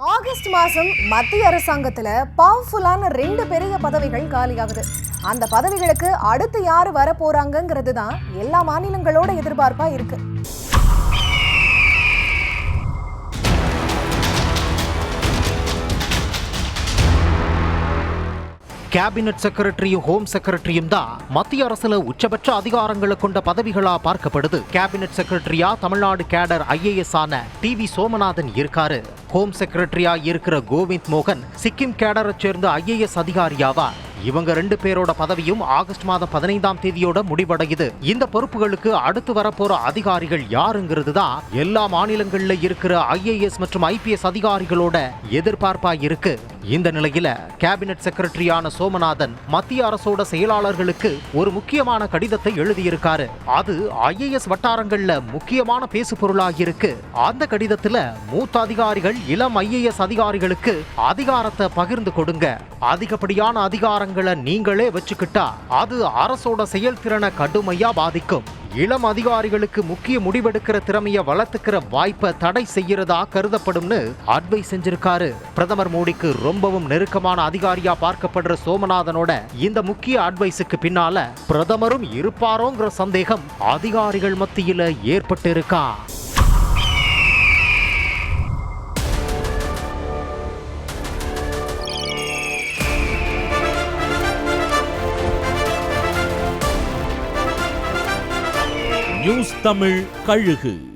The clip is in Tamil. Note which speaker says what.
Speaker 1: ஆகஸ்ட் மாசம் மத்திய அரசாங்கத்துல பவர்ஃபுல்லான 2 பெரிய பதவிகள் காலியாகுது. அந்த பதவிகளுக்கு அடுத்து யாரு வர போறாங்கிறது தான் எல்லா மாநிலங்களோட எதிர்பார்ப்பா இருக்கு.
Speaker 2: கேபினட் செக்ரட்டரியும் ஹோம் செக்ரட்டரியும் தான் மத்திய அரசுல உச்சபட்ச அதிகாரங்களை கொண்ட பதவிகளா பார்க்கப்படுது. கேபினட் செக்ரட்டரியா தமிழ்நாடு கேடர் IAS ஆன TV சோமநாதன் இருக்காரு. ஹோம் செக்ரட்டரியா இருக்கிற கோவிந்த் மோகன் சிக்கிம் கேடரை சேர்ந்த IAS அதிகாரியாவா. இவங்க 2 பேரோட பதவியும் ஆகஸ்ட் மாதம் 15ஆம் தேதியோட முடிவடையுது. இந்த பொறுப்புகளுக்கு அடுத்து வரப்போற அதிகாரிகள் யாருங்கிறது தான் எல்லா மாநிலங்கள்ல இருக்கிற IAS மற்றும் IPS அதிகாரிகளோட எதிர்பார்ப்பா இருக்கு. இந்த நிலையில கேபினட் செக்ரட்டரியான சோமநாதன் மத்திய அரசோட செயலாளர்களுக்கு ஒரு முக்கியமான கடிதத்தை எழுதியிருக்காரு. அது IAS வட்டாரங்கள்ல முக்கியமான பேசு பொருளாக இருக்கு. அந்த கடிதத்துல மூத்த அதிகாரிகள் இளம் IAS அதிகாரிகளுக்கு அதிகாரத்தை பகிர்ந்து கொடுங்க. அதிகப்படியான அதிகாரங்களை நீங்களே வச்சுக்கிட்டா அது அரசோட செயல்திறனை கடுமையா பாதிக்கும். இளம் அதிகாரிகளுக்கு முக்கிய முடிவெடுக்கிற திறமைய வளர்த்துக்கிற வாய்ப்பை தடை செய்யறதா கருதப்படும்னு அட்வைஸ் செஞ்சிருக்காரு. பிரதமர் மோடிக்கு ரொம்பவும் நெருக்கமான அதிகாரியா பார்க்கப்படுற சோமநாதனோட இந்த முக்கிய அட்வைஸுக்கு பின்னால பிரதமரும் இருப்பாரோங்கிற சந்தேகம் அதிகாரிகள் மத்தியில ஏற்பட்டு இருக்கா.
Speaker 3: நியூஸ் தமிழ் கழுகு.